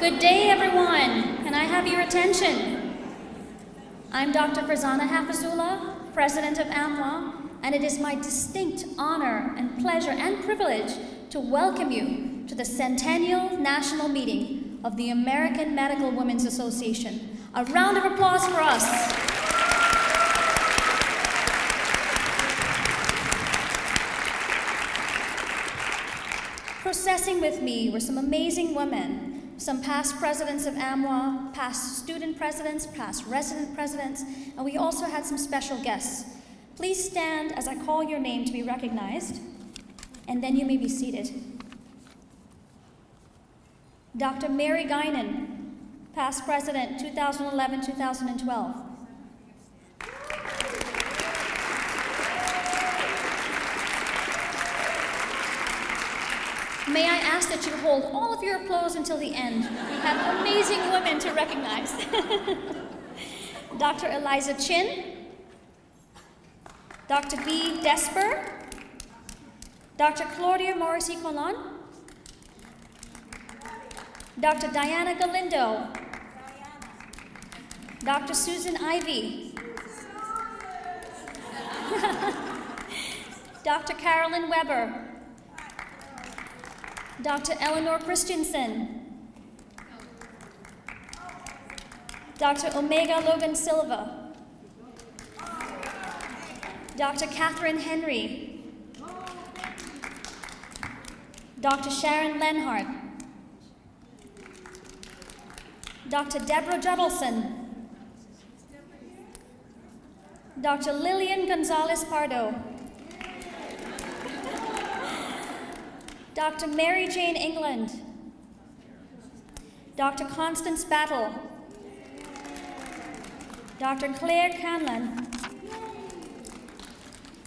Good day, everyone. Can I have your attention? I'm Dr. Farzana Hafizullah, President of AMWA, and it is my distinct honor and pleasure and privilege to welcome you to the Centennial National Meeting of the American Medical Women's Association. A round of applause for us. Processing with me were some amazing women, some past presidents of AMWA, past student presidents, past resident presidents, and we also had some special guests. Please stand as I call your name to be recognized, and then you may be seated. Dr. Mary Guinan, past president, 2011-2012. May I ask that you hold all of your applause until the end? We have amazing women to recognize. Dr. Eliza Chin, Dr. B. Desper, Dr. Claudia Morrissey Colon, Dr. Diana Galindo, Dr. Susan Ivey, Dr. Carolyn Weber, Dr. Eleanor Christensen, Dr. Omega Logan Silva, Dr. Catherine Henry, Dr. Sharon Lenhart, Dr. Deborah Judelson, Dr. Lillian Gonzalez Pardo, Dr. Mary Jane England, Dr. Constance Battle, Dr. Claire Canlan,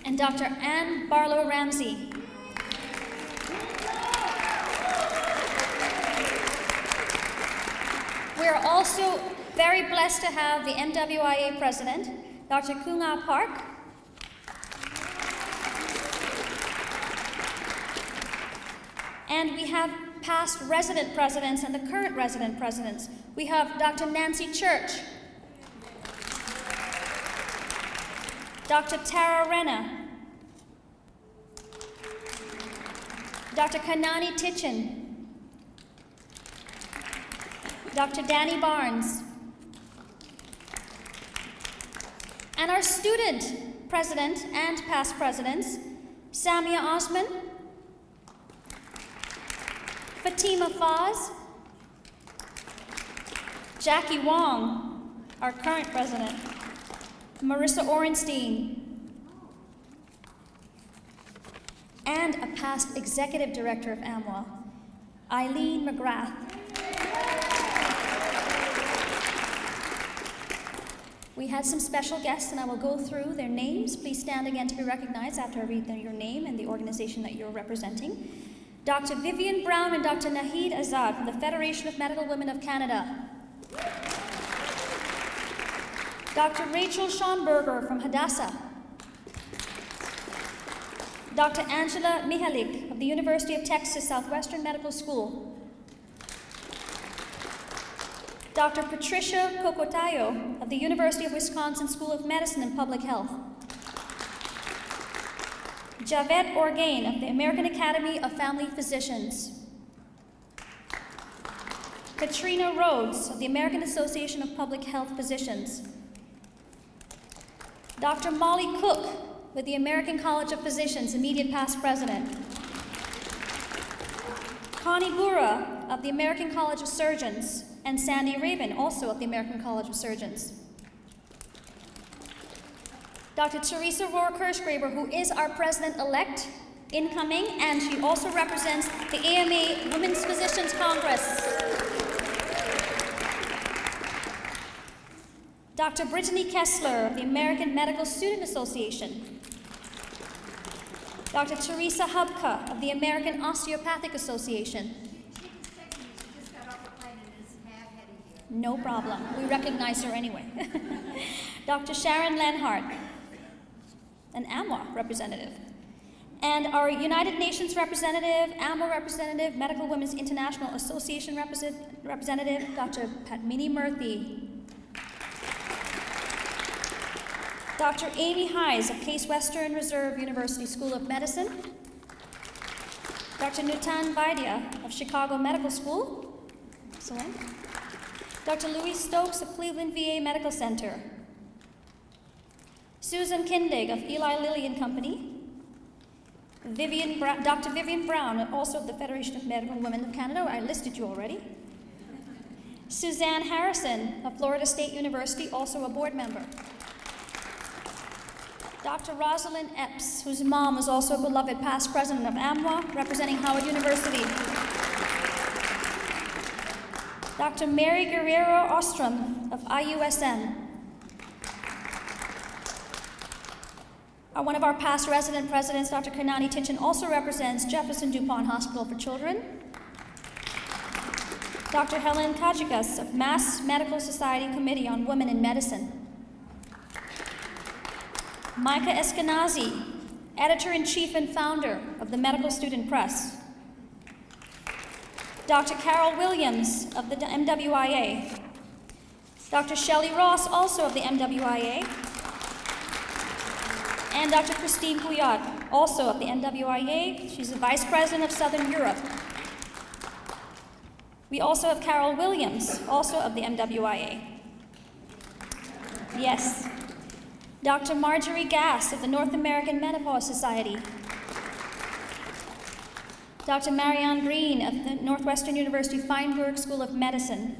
and Dr. Ann Barlow Ramsey. We are also very blessed to have the MWIA President, Dr. Kunga Park, and we have past resident presidents and the current resident presidents. We have Dr. Nancy Church, Dr. Tara Renna, Dr. Kanani Tichin, Dr. Danny Barnes, and our student president and past presidents, Samia Osman, Fatima Faz, Jackie Wong, our current president, Marissa Orenstein, and a past executive director of AMWA, Eileen McGrath. We had some special guests, and I will go through their names. Please stand again to be recognized after I read your name and the organization that you're representing. Dr. Vivian Brown and Dr. Nahid Azad from the Federation of Medical Women of Canada. Dr. Rachel Schonberger from Hadassah. Dr. Angela Mihalik of the University of Texas Southwestern Medical School. Dr. Patricia Cocotayo of the University of Wisconsin School of Medicine and Public Health. Javed Orgain of the American Academy of Family Physicians. Katrina Rhodes of the American Association of Public Health Physicians. Dr. Molly Cook with the American College of Physicians, immediate past president. Connie Bura of the American College of Surgeons, and Sandy Rabin, also of the American College of Surgeons. Dr. Teresa Rohr-Kirschgraber, who is our president-elect, incoming, and she also represents the AMA Women's Physicians Congress. Dr. Brittany Kessler of the American Medical Student Association. Dr. Teresa Hubka of the American Osteopathic Association. No problem. We recognize her anyway. Dr. Sharon Lenhart, an AMWA representative. And our United Nations representative, AMWA representative, Medical Women's International Association representative, Dr. Padmini Murthy. Dr. Amy Hayes of Case Western Reserve University School of Medicine. Dr. Nutan Vaidya of Chicago Medical School. Excellent. Dr. Louise Stokes of Cleveland VA Medical Center. Susan Kindig of Eli Lilly and Company. Dr. Vivian Brown, also of the Federation of Medical Women of Canada. I listed you already. Suzanne Harrison of Florida State University, also a board member. Dr. Rosalind Epps, whose mom was also a beloved past president of AMWA, representing Howard University. Dr. Mary Guerrero Ostrom of IUSM. One of our past resident presidents, Dr. Karnani Tichin, also represents Jefferson DuPont Hospital for Children. Dr. Helen Kajikas of Mass Medical Society Committee on Women in Medicine. Micah Eskenazi, editor-in-chief and founder of the Medical Student Press. Dr. Carol Williams of the MWIA. Dr. Shelley Ross, also of the MWIA. And Dr. Christine Pouillot, also of the MWIA. She's the Vice President of Southern Europe. We also have Carol Williams, also of the MWIA. Yes. Dr. Marjorie Gass of the North American Menopause Society. Dr. Marianne Green of the Northwestern University Feinberg School of Medicine.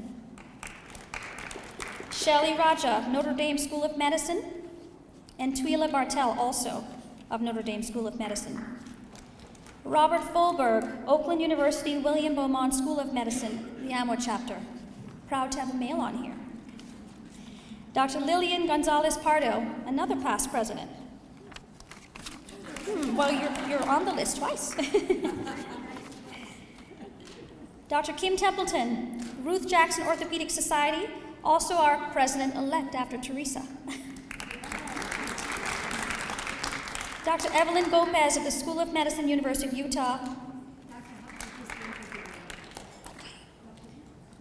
Shelley Raja of Notre Dame School of Medicine. And Twila Bartel, also of Notre Dame School of Medicine. Robert Fulberg, Oakland University William Beaumont School of Medicine, the AMWA chapter. Proud to have a male on here. Dr. Lillian Gonzalez Pardo, another past president. Well, you're on the list twice. Dr. Kim Templeton, Ruth Jackson Orthopedic Society, also our president-elect after Teresa. Dr. Evelyn Gomez of the School of Medicine, University of Utah.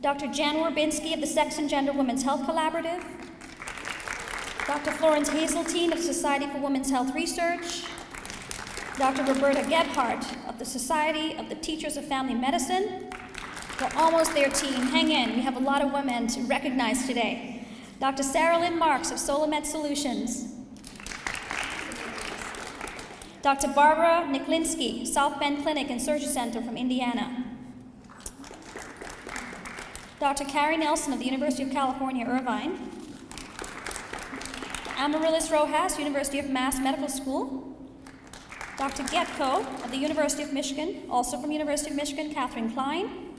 Dr. Jan Werbinski of the Sex and Gender Women's Health Collaborative. Dr. Florence Hazeltine of the Society for Women's Health Research. Dr. Roberta Gebhardt of the Society of the Teachers of Family Medicine. We're almost there, team. Hang in. We have a lot of women to recognize today. Dr. Sarah Lynn Marks of Solomed Solutions. Dr. Barbara Niklinski, South Bend Clinic and Surgery Center from Indiana. Dr. Carrie Nelson of the University of California, Irvine. Amaryllis Rojas, University of Mass Medical School. Dr. Getko of the University of Michigan, also from University of Michigan, Catherine Klein.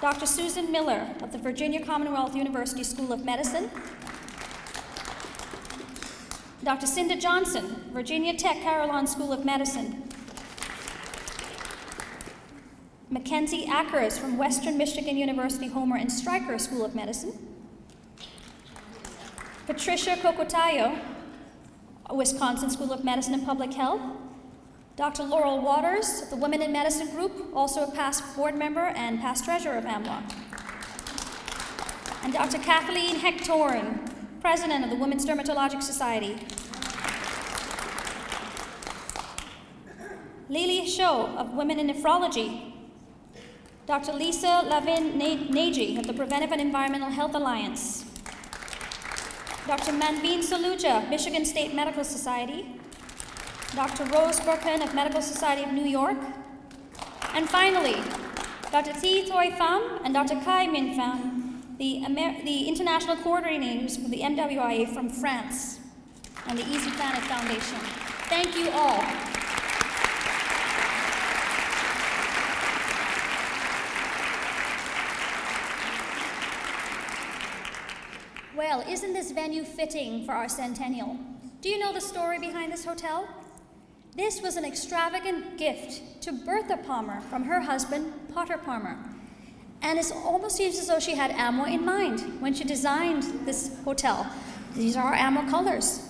Dr. Susan Miller of the Virginia Commonwealth University School of Medicine. Dr. Cinda Johnson, Virginia Tech Carillon School of Medicine. Mackenzie Ackers from Western Michigan University Homer and Stryker School of Medicine. Patricia Cocotayo, Wisconsin School of Medicine and Public Health. Dr. Laurel Waters of the Women in Medicine Group, also a past board member and past treasurer of AMWA. And Dr. Kathleen Hectoring, President of the Women's Dermatologic Society. Lily Sho of Women in Nephrology. Dr. Lisa Lavin-Nagy of the Preventive and Environmental Health Alliance. Dr. Manveen Saluja, Michigan State Medical Society. Dr. Rose Burkhan of Medical Society of New York. And finally, Dr. Thi Thoi Pham and Dr. Kai Min Pham, the international coordinators for the MWIA from France and the Easy Planet Foundation. Thank you all. Well, isn't this venue fitting for our centennial? Do you know the story behind this hotel? This was an extravagant gift to Bertha Palmer from her husband, Potter Palmer. And it almost seems as though she had AMWA in mind when she designed this hotel. These are our AMWA colors.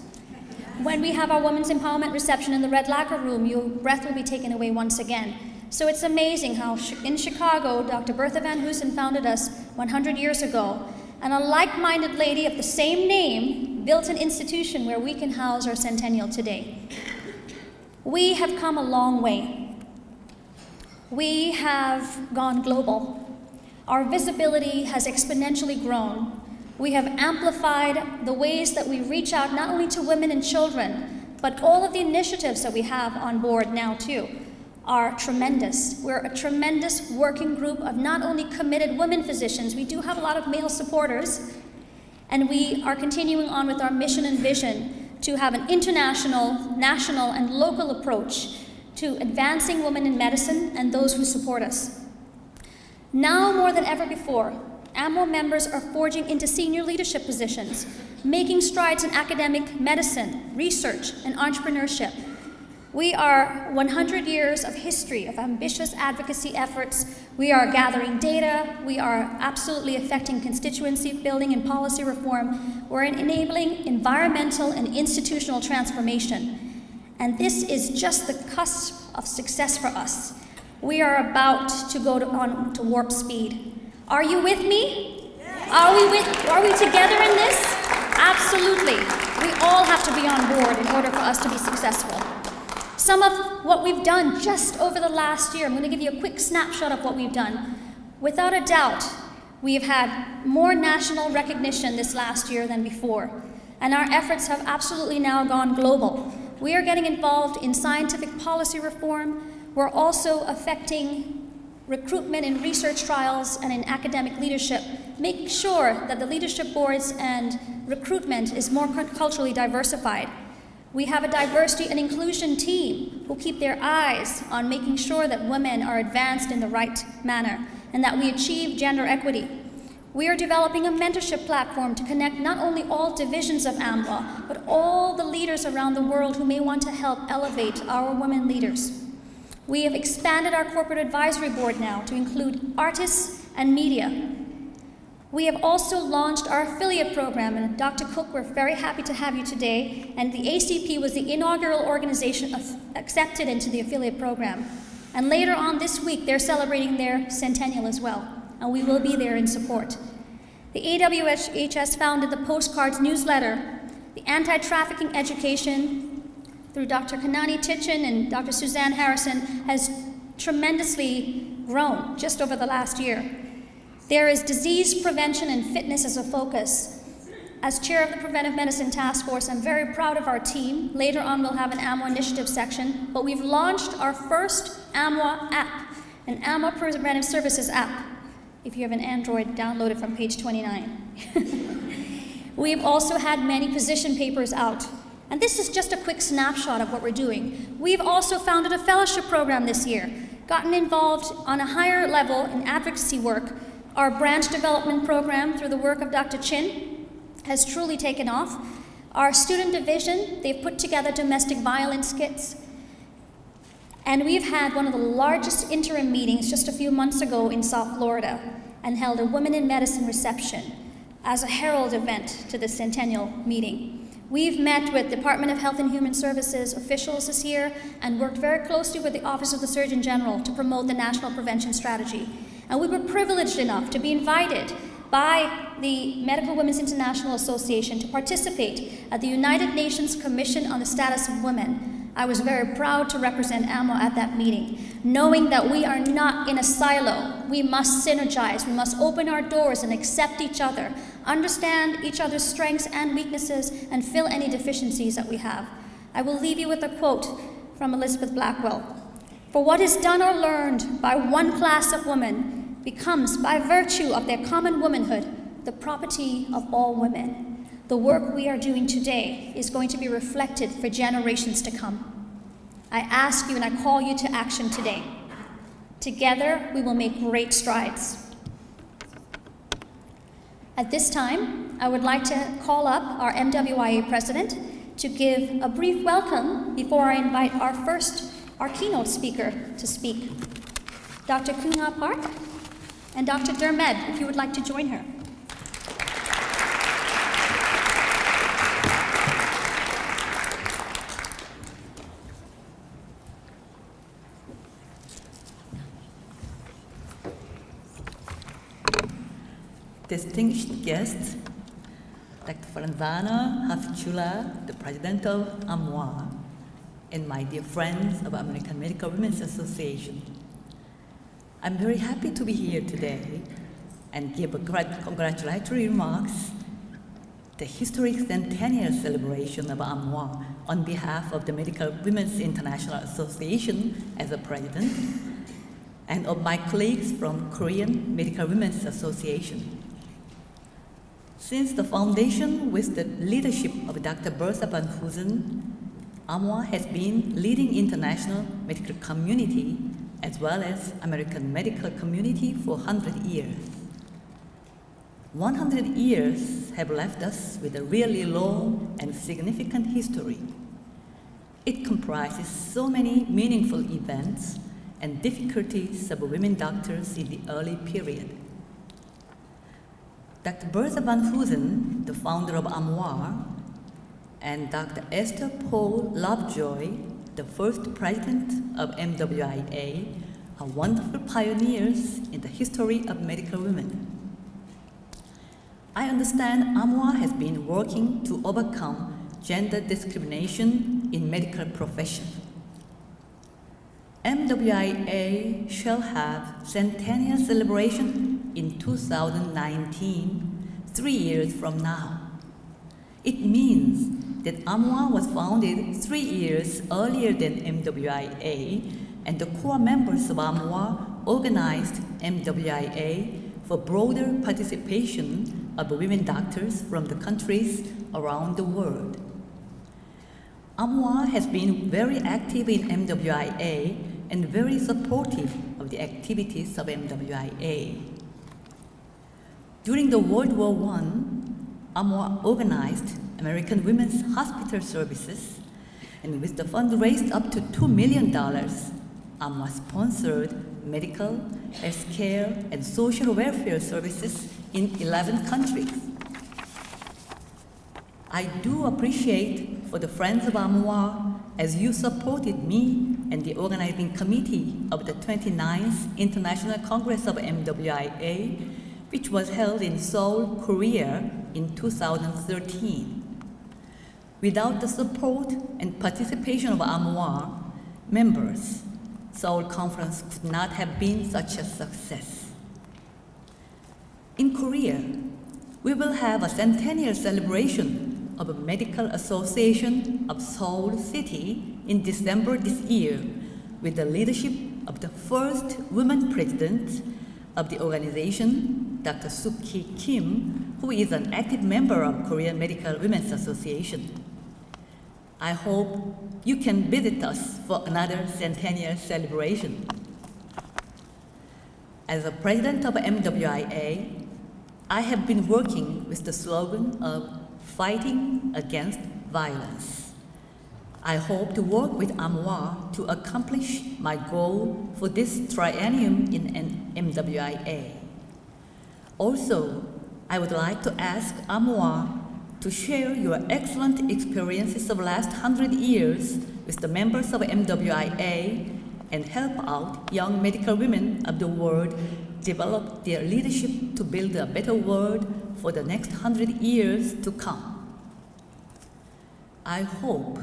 when we have our Women's Empowerment reception in the Red Lacquer Room, your breath will be taken away once again. So it's amazing how in Chicago, Dr. Bertha Van Hoosen founded us 100 years ago, and a like-minded lady of the same name built an institution where we can house our centennial today. We have come a long way. We have gone global. Our visibility has exponentially grown. We have amplified the ways that we reach out not only to women and children, but all of the initiatives that we have on board now too are tremendous. We're a tremendous working group of not only committed women physicians, we do have a lot of male supporters, and we are continuing on with our mission and vision to have an international, national, and local approach to advancing women in medicine and those who support us. Now more than ever before, AMWO members are forging into senior leadership positions, making strides in academic medicine, research, and entrepreneurship. We are 100 years of history of ambitious advocacy efforts. We are gathering data. We are absolutely affecting constituency building and policy reform. We're enabling environmental and institutional transformation. And this is just the cusp of success for us. We are about to go on to warp speed. Are you with me? Yes. Are we together in this? Absolutely. We all have to be on board in order for us to be successful. Some of what we've done just over the last year, I'm going to give you a quick snapshot of what we've done. Without a doubt, we have had more national recognition this last year than before, and our efforts have absolutely now gone global. We are getting involved in scientific policy reform. We're also affecting recruitment in research trials and in academic leadership, making sure that the leadership boards and recruitment is more culturally diversified. We have a diversity and inclusion team who keep their eyes on making sure that women are advanced in the right manner and that we achieve gender equity. We are developing a mentorship platform to connect not only all divisions of AMWA, but all the leaders around the world who may want to help elevate our women leaders. We have expanded our corporate advisory board now to include artists and media. We have also launched our affiliate program, and Dr. Cook, we're very happy to have you today, and the ACP was the inaugural organization accepted into the affiliate program. And later on this week, they're celebrating their centennial as well, and we will be there in support. The AWHS founded the Postcards newsletter, the anti-trafficking education through Dr. Kanani Tichin and Dr. Suzanne Harrison has tremendously grown just over the last year. There is disease prevention and fitness as a focus. As chair of the Preventive Medicine Task Force, I'm very proud of our team. Later on, we'll have an AMWA initiative section, but we've launched our first AMWA app, an AMWA Preventive Services app. If you have an Android, download it from page 29. We've also had many position papers out. And this is just a quick snapshot of what we're doing. We've also founded a fellowship program this year, gotten involved on a higher level in advocacy work. Our branch development program, through the work of Dr. Chin, has truly taken off. Our student division, they've put together domestic violence kits. And we've had one of the largest interim meetings just a few months ago in South Florida and held a Women in Medicine reception as a herald event to the centennial meeting. We've met with Department of Health and Human Services officials this year and worked very closely with the Office of the Surgeon General to promote the National Prevention Strategy. And we were privileged enough to be invited by the Medical Women's International Association to participate at the United Nations Commission on the Status of Women. I was very proud to represent AMWA at that meeting, knowing that we are not in a silo. We must synergize. We must open our doors and accept each other, understand each other's strengths and weaknesses, and fill any deficiencies that we have. I will leave you with a quote from Elizabeth Blackwell. For what is done or learned by one class of women becomes, by virtue of their common womanhood, the property of all women. The work we are doing today is going to be reflected for generations to come. I ask you and I call you to action today. Together, we will make great strides. At this time, I would like to call up our MWIA president to give a brief welcome before I invite our keynote speaker to speak. Dr. Kunha Park and Dr. Dermed, if you would like to join her. distinguished guests, Dr. Franzana Hafizullah, the president of AMWA, and my dear friends of American Medical Women's Association. I'm very happy to be here today and give a congratulatory remarks the historic centennial celebration of AMWA on behalf of the Medical Women's International Association as a president and of my colleagues from Korean Medical Women's Association. Since the foundation with the leadership of Dr. Bertha Van Hoosen, AMWA has been leading international medical community as well as American medical community for 100 years. 100 years have left us with a really long and significant history. It comprises so many meaningful events and difficulties of women doctors in the early period. Dr. Bertha Van Hoosen, the founder of AMWA, and Dr. Esther Paul Lovejoy, the first president of MWIA, are wonderful pioneers in the history of medical women. I understand AMWA has been working to overcome gender discrimination in medical profession. MWIA shall have centennial celebration in 2019, 3 years from now. It means that AMWA was founded 3 years earlier than MWIA, and the core members of AMWA organized MWIA for broader participation of women doctors from the countries around the world. AMWA has been very active in MWIA and very supportive of the activities of MWIA. During the World War I, AMWA organized American Women's Hospital Services, and with the fund raised up to $2 million, AMWA sponsored medical, healthcare, and social welfare services in 11 countries. I do appreciate for the Friends of AMWA as you supported me and the organizing committee of the 29th International Congress of MWIA, which was held in Seoul, Korea in 2013. Without the support and participation of AMWA members, Seoul Conference could not have been such a success. In Korea, we will have a centennial celebration of a Medical Association of Seoul City in December this year with the leadership of the first woman president of the organization, Dr. Suk-hee Kim, who is an active member of Korean Medical Women's Association. I hope you can visit us for another centennial celebration. As a president of MWIA, I have been working with the slogan of fighting against violence. I hope to work with AMWA to accomplish my goal for this triennium in MWIA. Also, I would like to ask AMWA to share your excellent experiences of the last 100 years with the members of MWIA and help out young medical women of the world develop their leadership to build a better world for the next 100 years to come. I hope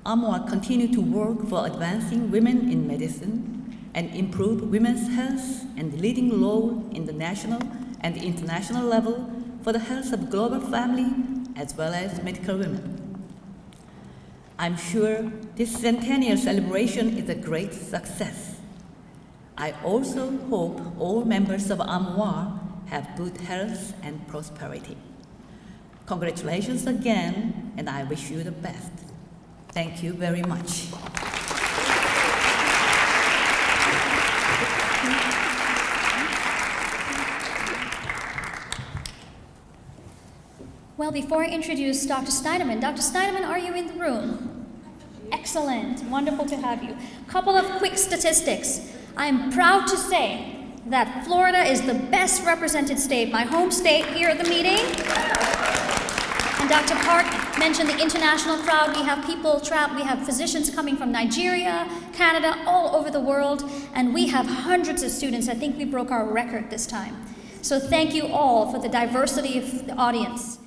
AMWA continue to work for advancing women in medicine and improve women's health and leading role in the national and international level for the health of global family as well as medical women. I'm sure this centennial celebration is a great success. I also hope all members of AMWA have good health and prosperity. Congratulations again, and I wish you the best. Thank you very much. Well, before I introduce Dr. Snyderman, Dr. Snyderman, are you in the room? Excellent, wonderful to have you. Couple of quick statistics. I'm proud to say that Florida is the best represented state, my home state here at the meeting. And Dr. Park mentioned the international crowd. We have people we have physicians coming from Nigeria, Canada, all over the world, and we have hundreds of students. I think we broke our record this time. So thank you all for the diversity of the audience.